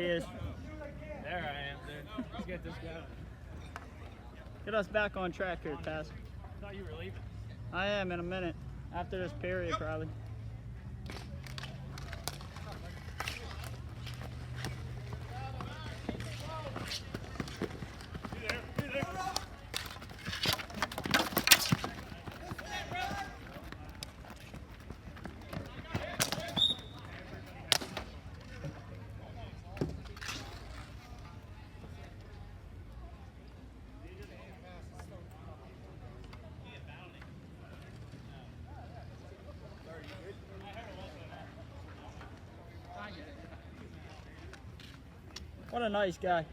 he is. There I am, dude. Let's get this guy. Get us back on track here, Taz. I thought you were leaving. I am in a minute. After this period, probably. What a nice guy.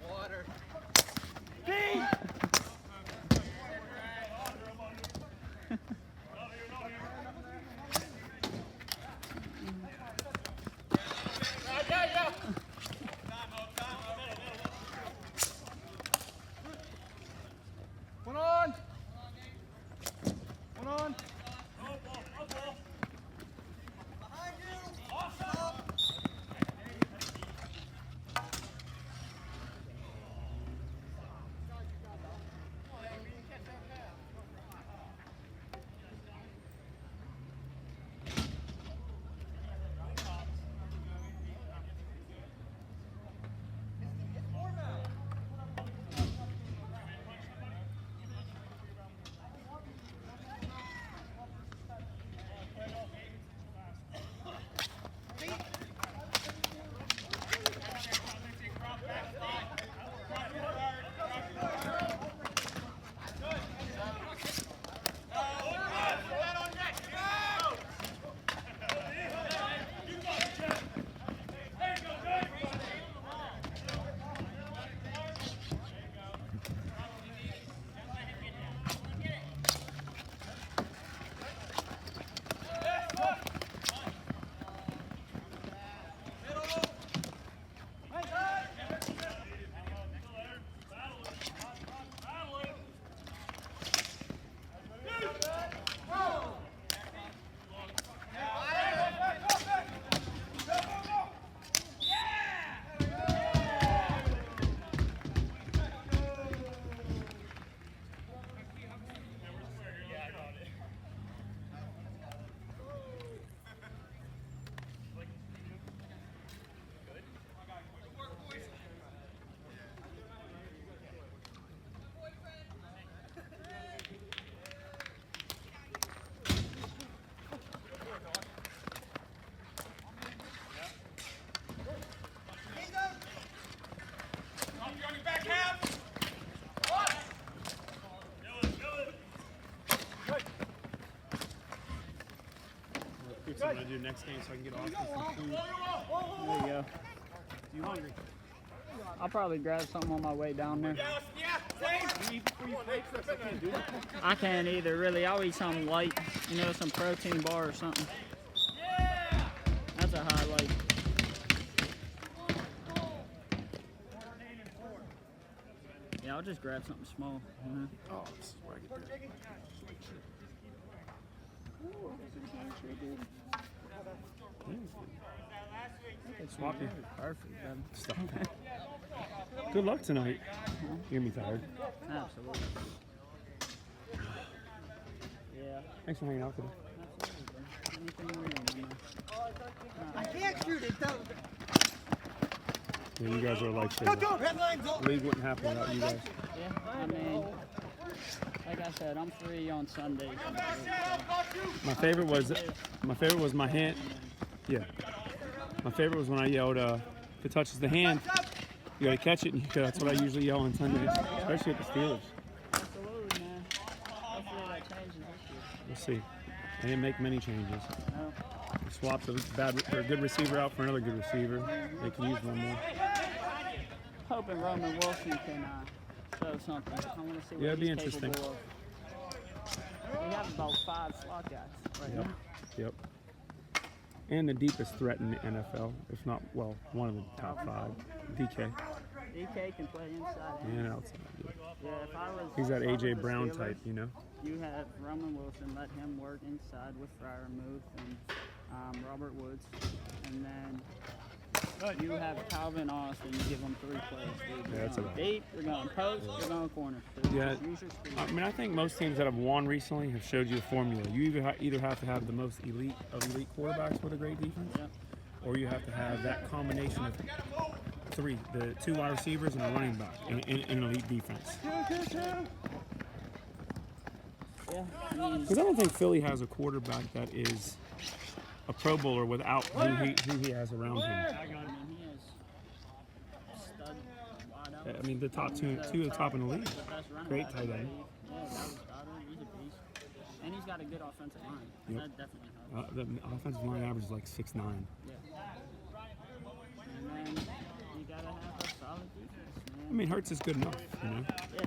Water. One on. One on. What I'm going to do next game so I can get Austin some food. There you go. You hungry? I'll probably grab something on my way down there. I can't either, really. I'll eat something light, you know, some protein bar or something. That's a highlight. Yeah, I'll just grab something small. You know? Oh, this is where I get that. Swap you. Perfect, brother. Stop. Good luck tonight. You're going to be tired. Absolutely. Yeah. Thanks for hanging out today. Anything you want, man. I can't shoot it, though. Yeah, you guys are like the league wouldn't happen without you guys. Yeah, I mean, like I said, I'm free on Sundays. My favorite was my hand. Yeah. My favorite was when I yelled, if it touches the hand, You gotta catch it, and that's what I usually yell on Sundays, especially at the Steelers. Absolutely, man. Hopefully that changes this year. We'll see. They didn't make many changes. No. They swapped a good receiver out for another good receiver. They can use one more. Hoping Roman Wilson can show something. I want to see what Yeah, it'd be he's interesting. capable of. We have about 5 slot guys right now. Yep. And the deepest threat in the NFL, if not, well, one of the top 5, DK. DK can play inside And outside. Yeah, if I was. He's that if I was A.J. the Brown Steelers, type, you know? You have Roman Wilson, let him work inside with Freiermuth and Robert Woods. And then you have Calvin Austin, you give him 3 plays. Dude. Yeah, that's You're going deep, you're going post, you're going corner. So Yeah. just use your speed. I mean, I think most teams that have won recently have showed you a formula. You either have to have the most elite of elite quarterbacks with a great defense, Yeah. or you have to have that combination of 3, the 2 wide receivers and a running back in an elite defense. Yeah, I mean, Because I don't think Philly has a quarterback that is a Pro Bowler without who he has around him. he has stud wide out. I mean, the top two of the top in the league. The best running Great back tight in the end. league. Yeah, that was Goddard. He's a beast. And he's got a good offensive line. Yep. That definitely helps. The offensive line average is like 6'9". Yeah. And then you gotta have a solid defense, man. I mean, Hurts is good enough, you know. Yeah.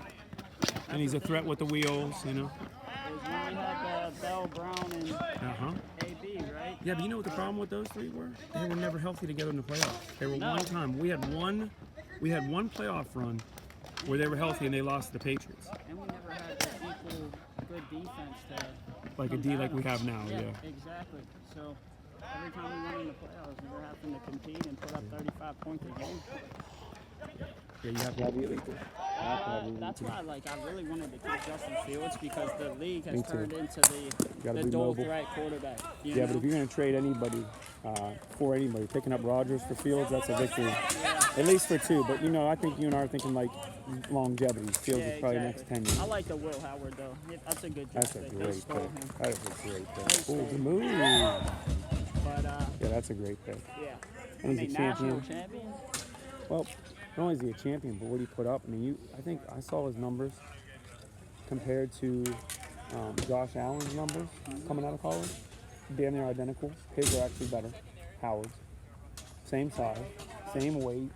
And he's a threat with the wheels, you know. It was when we had Bell, Brown, and AB, right? Yeah, but you know what the problem with those 3 were? They were never healthy together in the playoffs. They were one time. We had one playoff run where they were healthy and they lost to the Patriots. And we never had the equal good defense to Like a D like we have now, yeah. Exactly. So every time we went in the playoffs, we were having to compete and put up 35 points a game. Yeah, you have to have the elite. That's why, like, I really wanted to keep Justin Fields because the league Me has too. turned into Gotta the be dual mobile. threat quarterback. You Yeah, know? but if you're going to trade anybody for anybody, picking up Rodgers for Fields, that's a victory. At least for 2. But, you know, I think you and I are thinking, like, longevity. Fields is probably the next 10 years. I like the Will Howard, though. That's a good That's a draft pick. great They stole pick. him. That is a great pick. stole Oh, the him. move. But, Yeah, that's a great pick. yeah. And he's a national champion. champion. Well, not only is he a champion, but what he put up. I mean, I think I saw his numbers compared to Josh Allen's numbers coming out of college. Damn near identical. His are actually better. Howard's. Same size, same weight.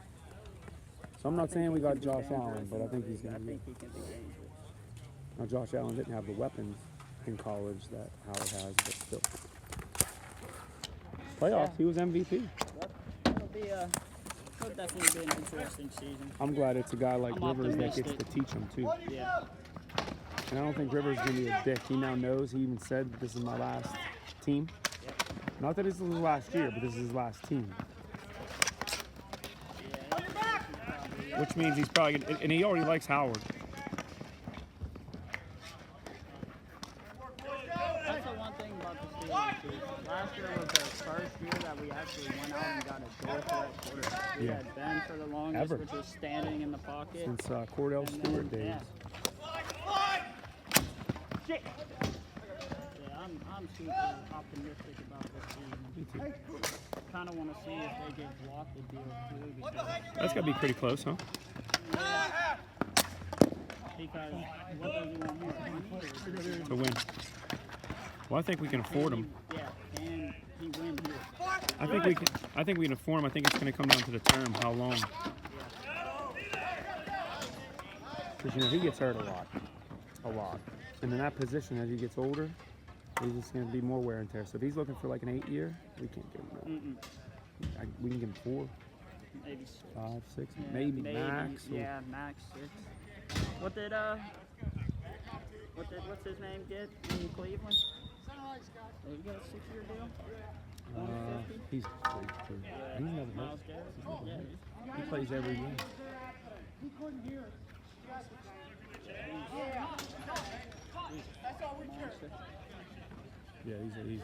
So I'm not saying we got Josh Allen, but I think he's going I to be. think he can be dangerous. Now, Josh Allen didn't have the weapons in college that Howard has, but still. Playoffs, he was MVP. It'll definitely be an interesting season. I'm glad it's a guy like I'm Rivers that gets optimistic. to teach him, too. Yeah. And I don't think Rivers is going to be a dick. He now knows. He even said, this is my last team. Not that this is his last year, but this is his last team. Which means he's probably going to, and he already likes Howard. That's the one thing about the Steelers. Too. Last year was the first year that we actually went out and got a dual threat quarterback. We Yeah. had Ben for the longest, Ever. which was standing in the pocket. Since Cordell And then, Stewart days. Yeah, I'm super optimistic about this season. Me too. Kind of want to see if they get blocked the deal too, because That's got to be pretty close, huh? what does he want more? To win. Well, I think we can afford him. Yeah, can he win here? I think we can afford him. I think it's going to come down to the term, how long. Because, you know, he gets hurt a lot. And in that position, as he gets older, he's just going to be more wear and tear. So if he's looking for like an 8-year, we can't give him that. We can give him 4, Maybe 6. 5, 6, Yeah, maybe max. Or, Yeah, max 6. What's his name get in Cleveland? He got a 6-year deal? he's great too. He's never Miles hurt. Garrett? Yeah. He plays every game. Yeah, he's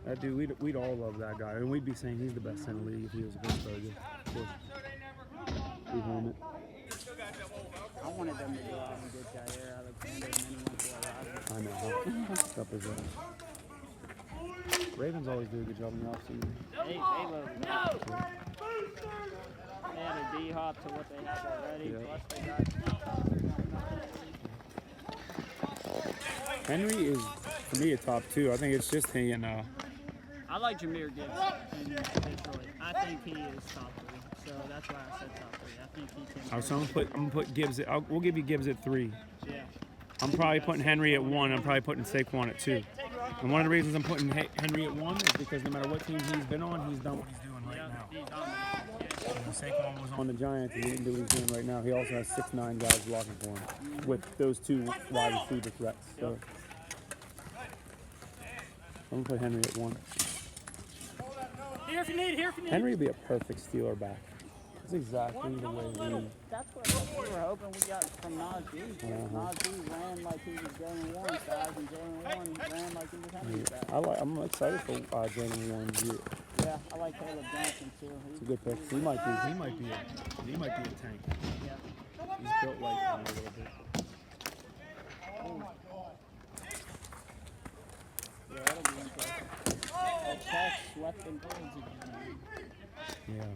that dude. We'd all love that guy, and we'd be saying he's the best in the league if he was a Pittsburgh. Of course, we won it. I wanted them to go out and get Jair Alexander, and then he went to Alaska. I know. Huh? Up his Ravens always do a good job in the offseason. They love him. They had a D-hop to what they have already. Yeah. Plus they got Henry is, for me, a top 2. I think it's just he and I like Jameer Gibbs in Detroit. I think he is top 3. So that's why I said top 3. I think he can. so I'm gonna put Gibbs. We'll give you Gibbs at 3. Yeah. I'm probably putting Henry at 1. I'm probably putting Saquon at 2. And one of the reasons I'm putting Henry at 1 is because no matter what team he's been on, he's done what he's doing right now. He's dominant. Saquon was on the Giants and he didn't do what he's doing right now. He also has 6'9" guys blocking for him with those 2 wide receiver threats. So I'm gonna put Henry at 1. Here if you need, here if you need. Henry would be a perfect Steeler back. That's exactly the way we. That's what we were hoping we got from Najee. Najee ran like he was Jalen Warren's size, and Jalen Warren ran like he was Henry's size. I'm excited for Jalen Warren's year. Yeah, I like Caleb Johnson too. It's a good pick. He might be a tank. Yeah. He's built like him a little bit. Yeah, that'll be interesting. The Chiefs swept them birds again. Yeah.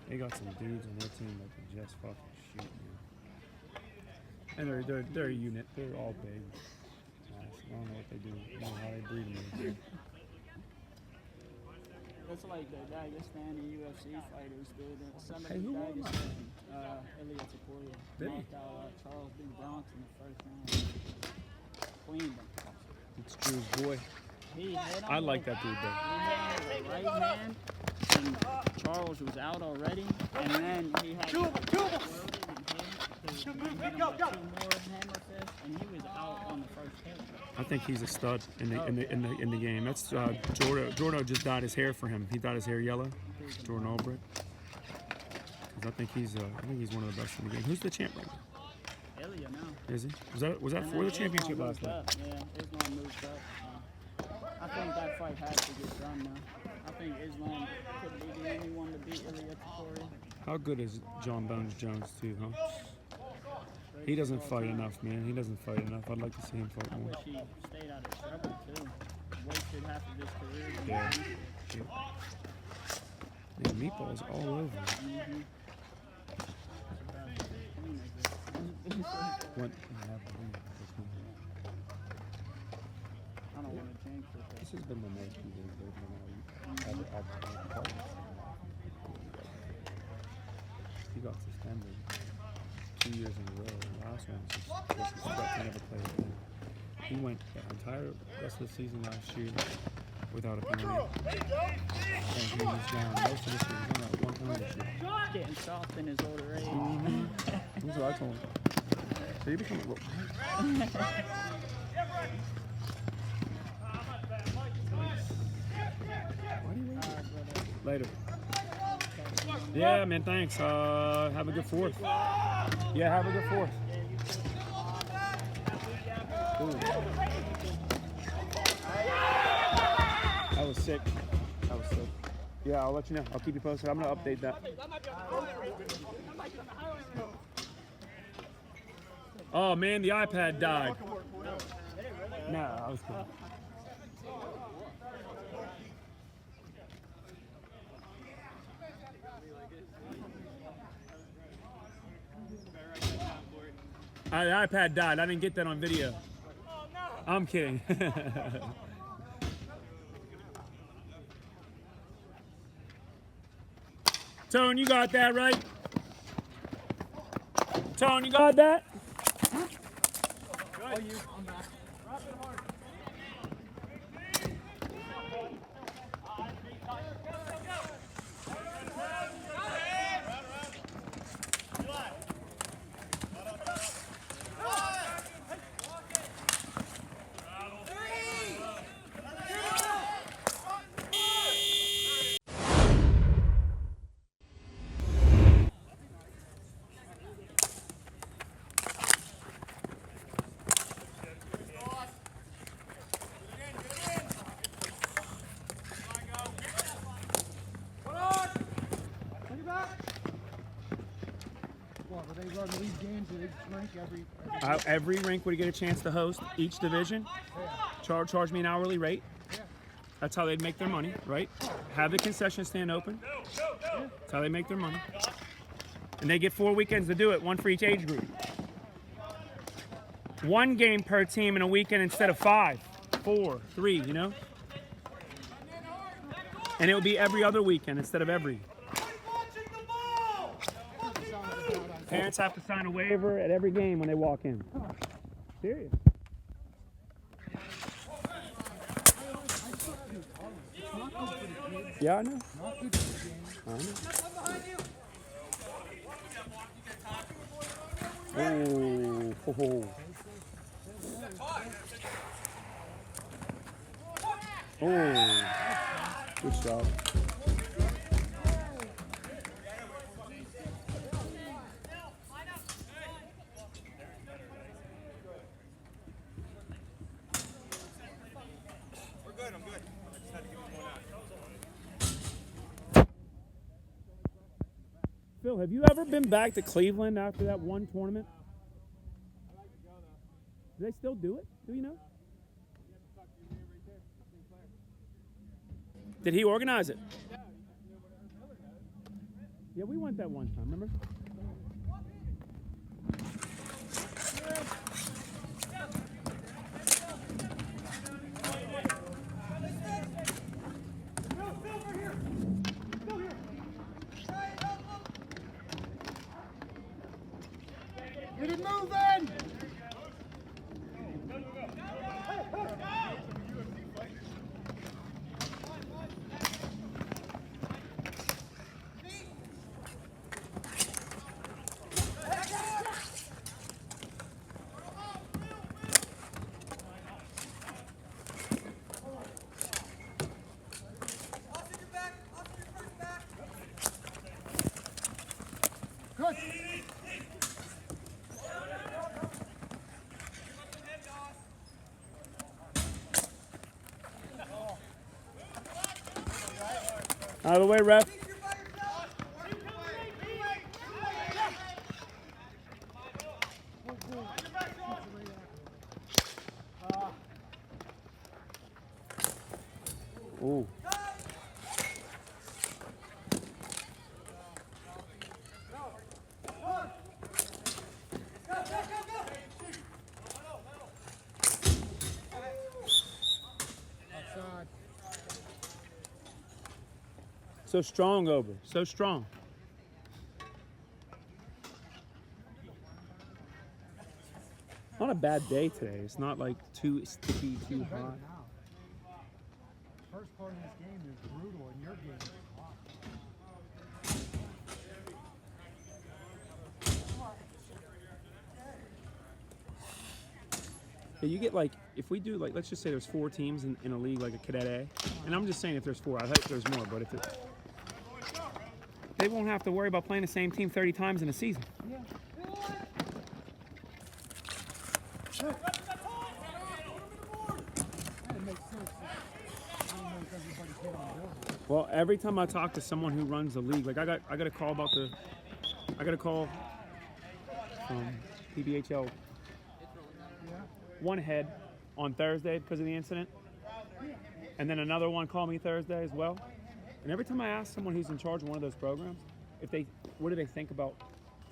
They got some dudes on their team that can just fucking shoot, man. And they're a unit. They're all big. I don't know what they do. I don't know how they breed them. It's like the Dagestani UFC fighters did. Somebody Hey, who won that? Ilya Taporia Did he? knocked out Charles B. Bronx in the first round. Cleaned him. It's Drew's boy. He hit him I like that dude, He though. hit him with the right hand, and Charles was out already, and then he had go. 2 more hammer fists, and he was out on the first hit. I think he's a stud in the game. That's Jordan just dyed his hair for him. He dyed his hair yellow. Jordan Albrecht. 'Cause I think he's one of the best in the game. Who's the champ right now? Ilya now. Is he? Was that And for then the championship Islam last moved night? up. Yeah, Islam moved up. I think that fight has to get done now. I think Islam could be the only one to beat Ilya Taporia. How good is John Bones Jones too, huh? He doesn't fight enough, man. He doesn't fight enough. I'd like to see him fight I more. wish he stayed out of trouble too. Wasted half of his career. Yeah. Yeah, Meatballs all over. What? I don't want to change it. This has been the most they've been ever. He got suspended 2 years in a row. The last one was just to never play again. He went the entire rest of the season last year without a penalty. And he was down most of the season. He only got 1 penalty this year. Getting soft in his older age. That's what I told him. So you become a Why do you wait? Later. Yeah, man, thanks. Have a good 4th. Yeah, have a good 4th. Ooh. That was sick. Yeah, I'll let you know. I'll keep you posted. I'm going to update that. Oh, man, the iPad died. Nah, I was kidding. The iPad died. I didn't get that on video. I'm kidding. Tone, you got that right? Tone, you got that? Good. I'm back. They run these games in each rink every Every rink would get a chance to host each division. Charge me an hourly rate. That's how they'd make their money, right? Have the concession stand open. That's how they make their money. And they get 4 weekends to do it, one for each age group. 1 game per team in a weekend instead of 5, 4, 3, you know? And it would be every other weekend instead of every. Parents have to sign a waiver at every game when they walk in. Serious. Yeah, I know. I know. Oh. Oh. Good shot. Phil, have you ever been back to Cleveland after that one tournament? Do they still do it? Do you know? Did he organize it? Yeah, we went that one time, remember? Get it moving! Good. Out of the way, ref. Ooh. Outside. So strong, Ober. So strong. Not a bad day today. It's not like too sticky, too hot. Now. First part of this game is brutal, and your game is hot. Yeah, you get like, if we do like, let's just say there's 4 teams in a league like a Cadet A, and I'm just saying if there's 4, I hope there's more, but if it, they won't have to worry about playing the same team 30 times in a season. Yeah. That makes sense. I don't know if everybody's getting on board. Well, every time I talk to someone who runs the league, like I got a call about I got a call from NBHL one head on Thursday because of the incident, and then another one called me Thursday as well. And every time I ask someone who's in charge of one of those programs, what do they think about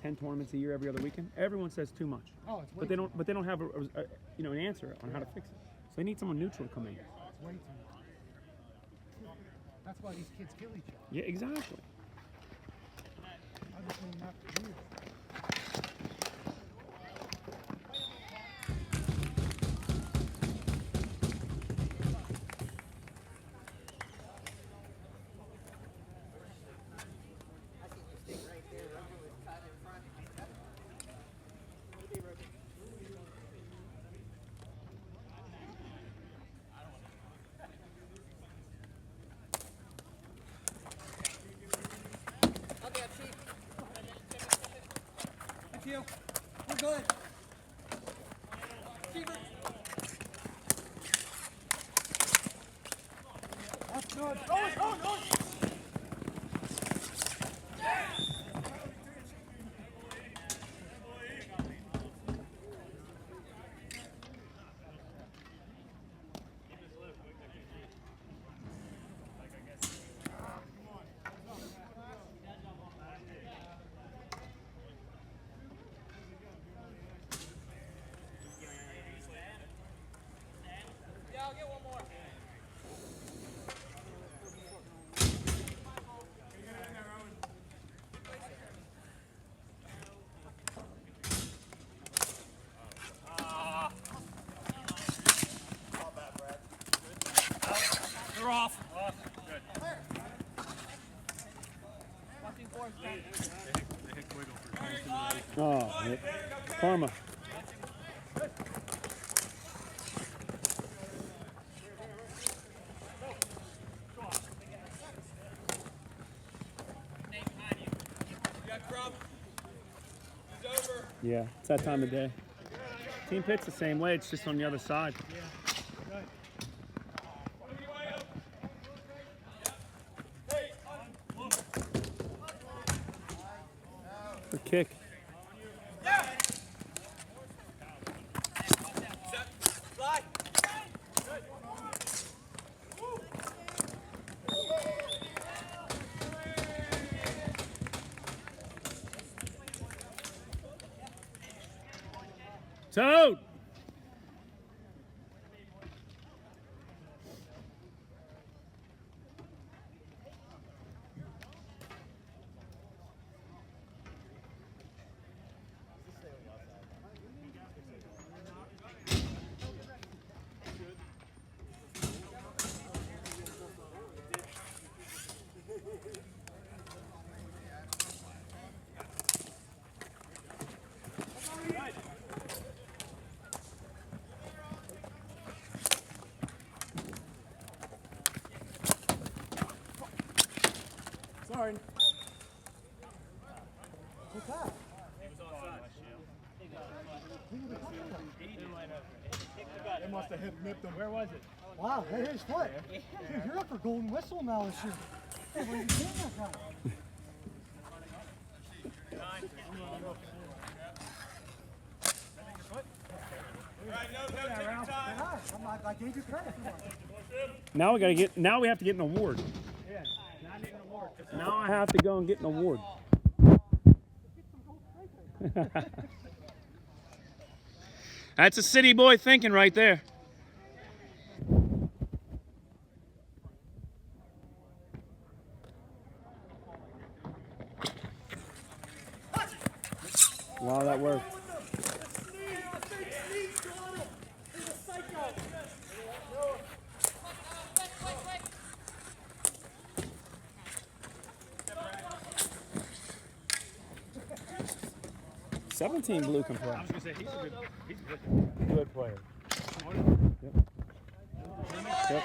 10 tournaments a year every other weekend? Everyone says too much. Oh, it's way But they don't have an answer on how to fix it. So they need someone neutral to come in. It's way too much. That's why these kids kill each other. Yeah, exactly. I've been saying that for years. off. Oh, yep. Karma. Yeah, it's that time of day. Team pit's the same way, it's just on the other side. For kick. Toad! Sorry. What's that? They must have nipped him. Where was it? Wow, hey, his foot. Dude, you're up for golden whistle now this year. Hey, what are you doing that guy? I gave you credit. Now we have to get an award. Yeah, not even an award. Now I have to go and get an award. That's a city boy thinking right there. Wow, that worked. 17 blue can play. I was going to say, he's a Good player. Yep. Yep.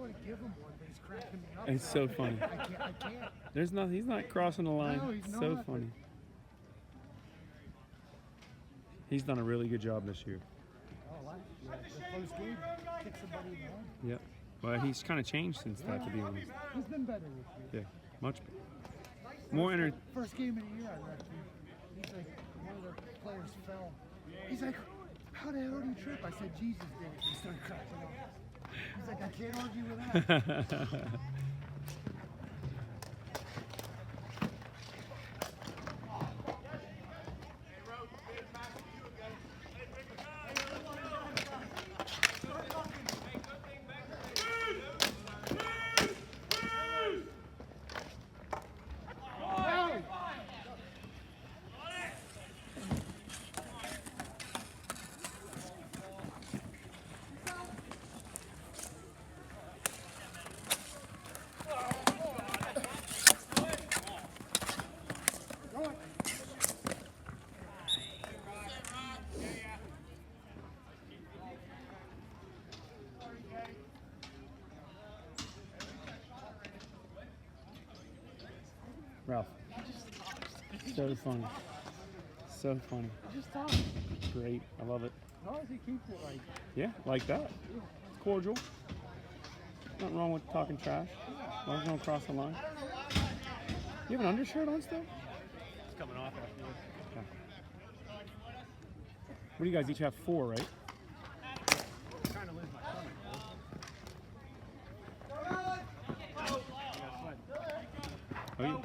going to give him one, but he's cracking me up. It's so funny. I can't. There's nothing. He's not crossing the line. No, he's So not. funny. He's done a really good job this year. Oh, the first game, kick somebody in the head. Yep. Well, he's kind of changed since that, to be honest. He's been better with you. Yeah, much better. More energy. First game of the year I read you. He's like, one of the players fell. He's like, how the hell did he trip? I said, Jesus did it. He started cracking up. He's like, I can't argue with that. So funny. So funny. Just talk. Great. I love it. As long as he keeps it like. Yeah, like that. It's cordial. Nothing wrong with talking trash. As long as you don't cross the line. You have an undershirt on still? It's coming off after this. Okay. What do you guys each have? 4, right? I'm trying to lose my stomach. Oh, yeah.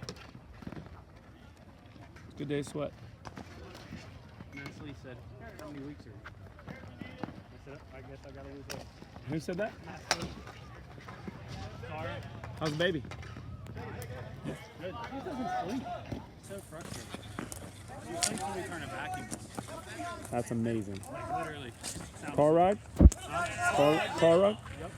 It's a good day's sweat. Mentally said, how many weeks are you? I said, I guess I gotta lose weight. Who said that? Sorry. How's the baby? Good. He doesn't sleep. So frustrating. You think when we turn a vacuum, That's amazing. like literally. Sounds Car ride? Car ride? Yep.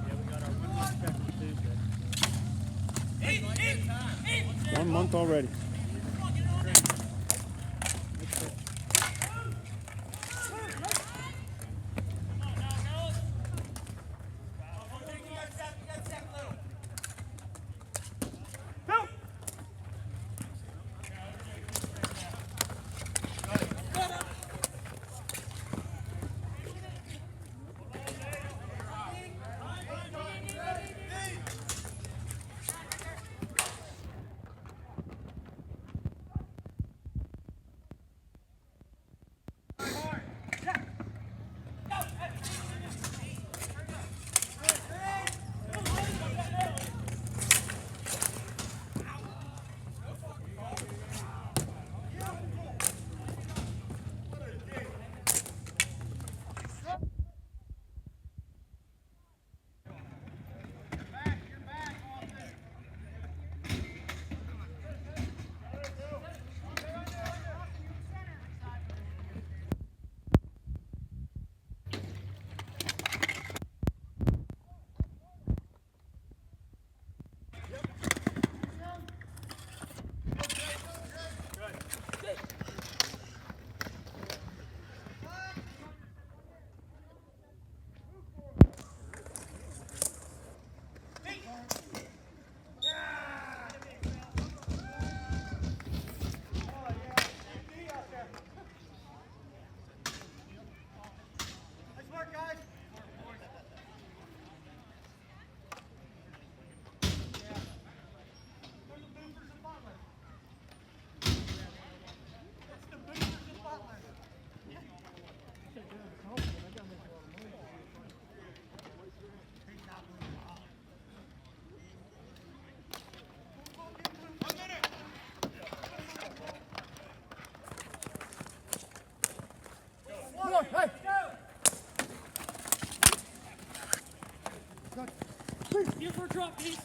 Yeah, we got our 1 week check on Tuesday. 1 month already. You for a drop, please.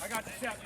I got the shot.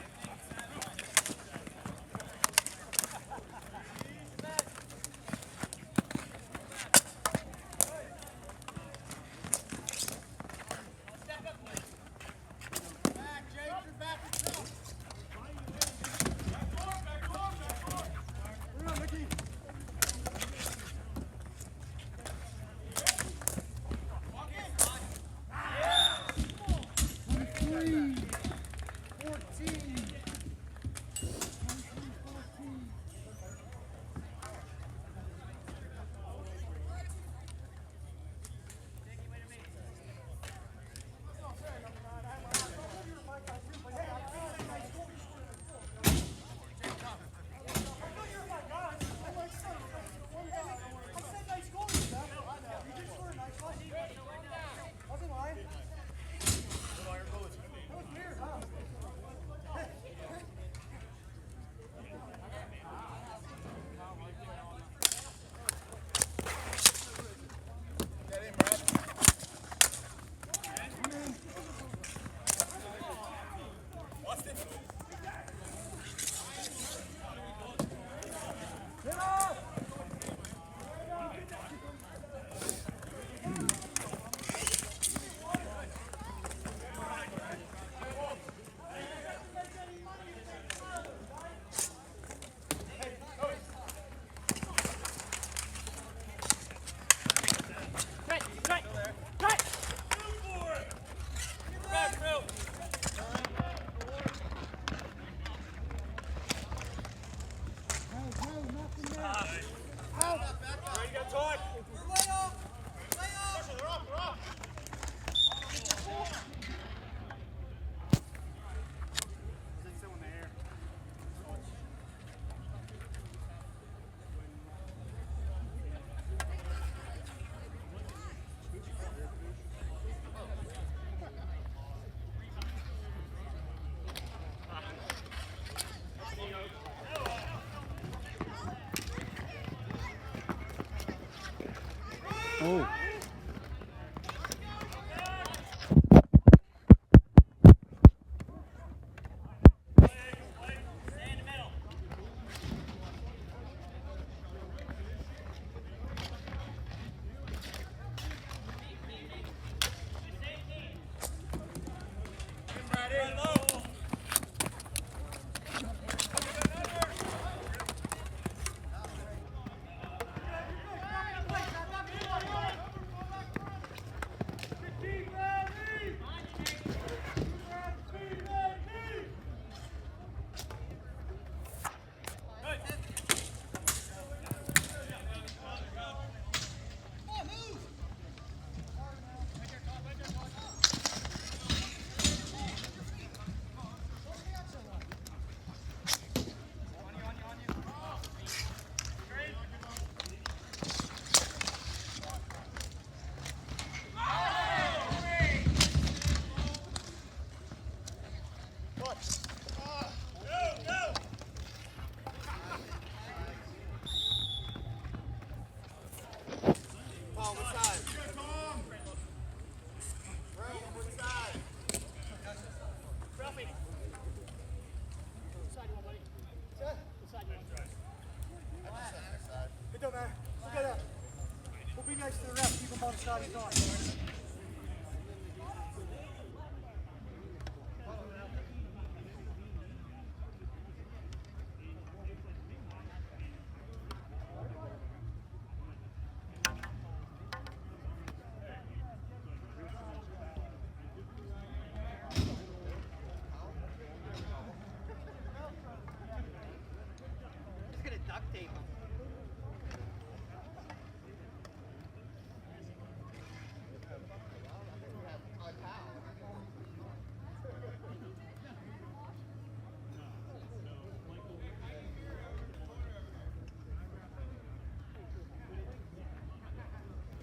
Oh.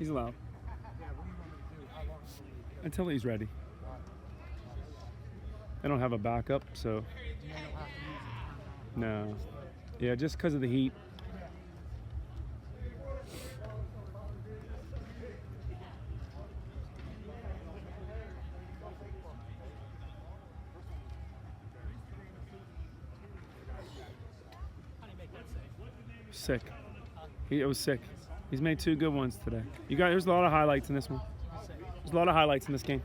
He's allowed. Yeah, what do you want me to do? How long will we do? Until he's ready. They don't have a backup, so Do you don't have to use it? no. Yeah, just because of the heat. Sick. It was sick. He's made 2 good ones today. There's a lot of highlights in this one. There's a lot of highlights in this game.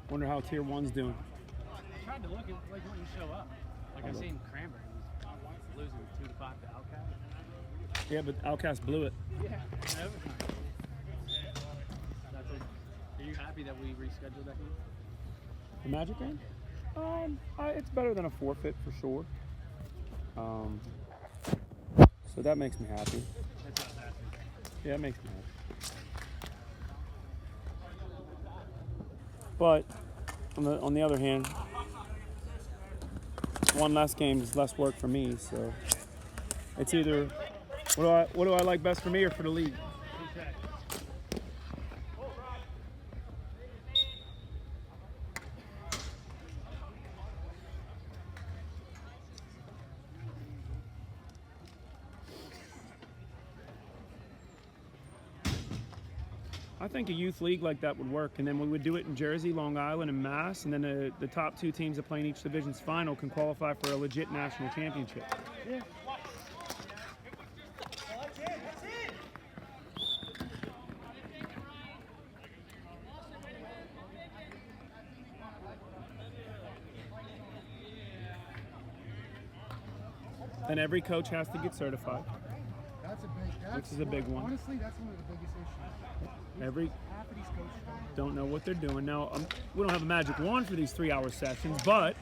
Wonder how Tier 1's doing. I tried to look at like when you show up. Like I've seen Cranberry losing 2-5 to Outcast. Yeah, but Outcast blew it. Yeah. In overtime. Are you happy that we rescheduled that game? The Magic game? It's better than a forfeit for sure. So that makes me happy. That's what I was asking. Yeah, it makes me happy. But on the other hand, one less game is less work for me. So it's either what do I like best for me or for the league? I think a youth league like that would work, and then we would do it in Jersey, Long Island, and Mass, and then the top 2 teams that play in each division's final can qualify for a legit national championship. Yeah. And every coach has to get certified. That's a big. Which is a big one. Honestly, that's one of the biggest issues. Half of these coaches don't know what they're doing. Now, we don't have a magic wand for these 3-hour sessions, but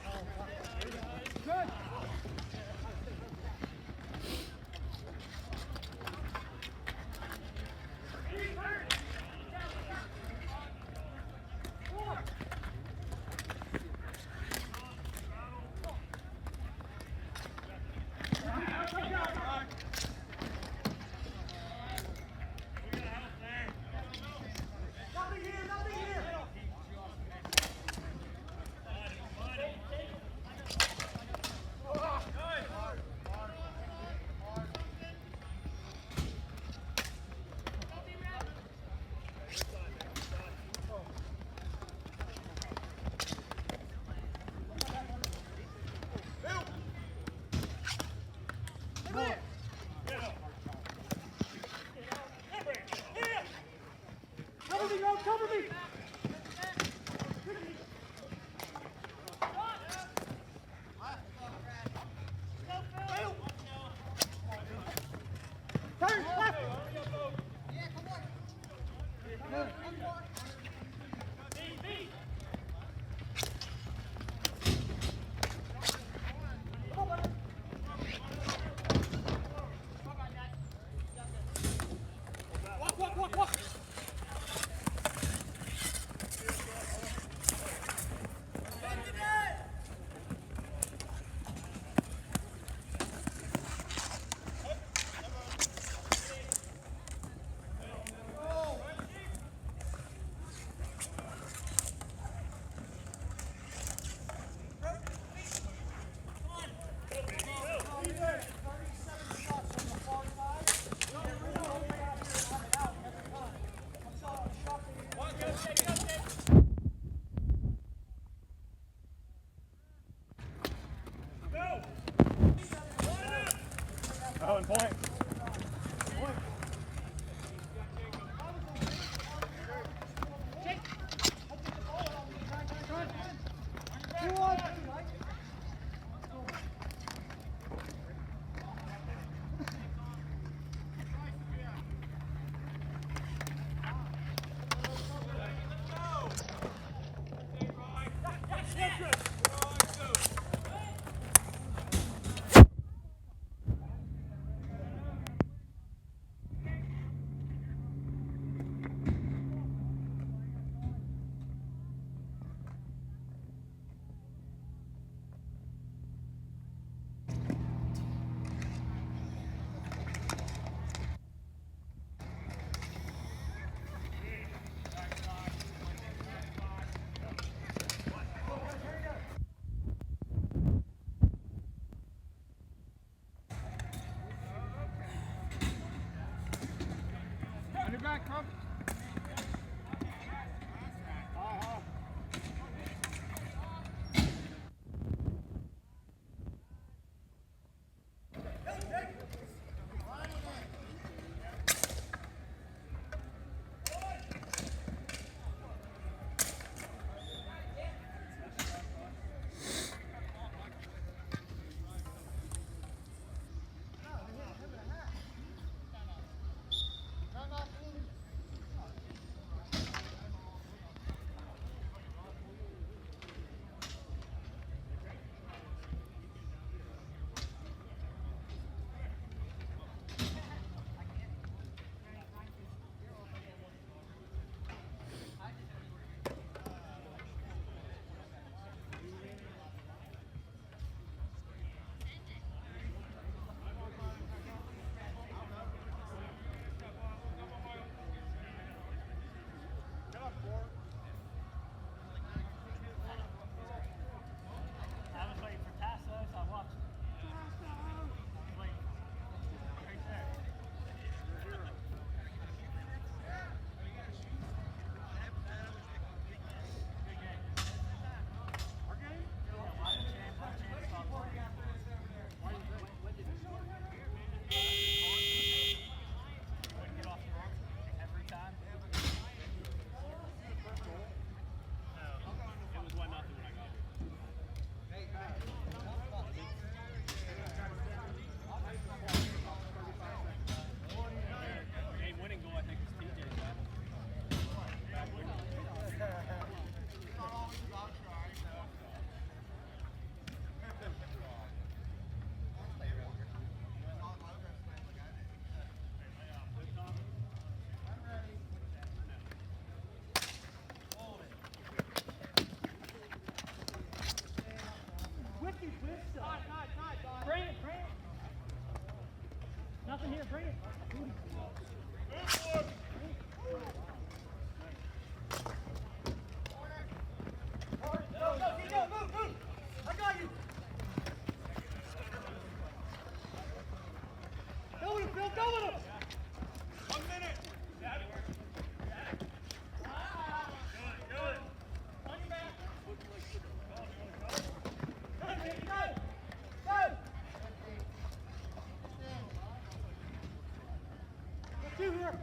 Oh, and point. Nothing here, bring it. I got you. Go with him, Phil, go with him. 1 minute. Two here.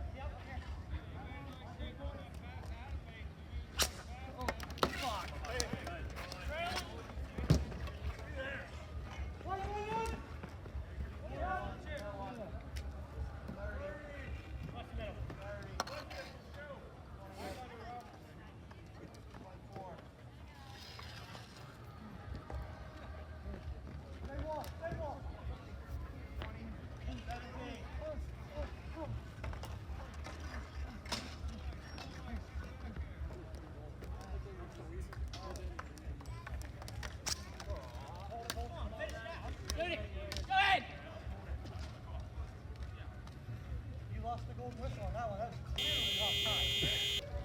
gold whistle on that one.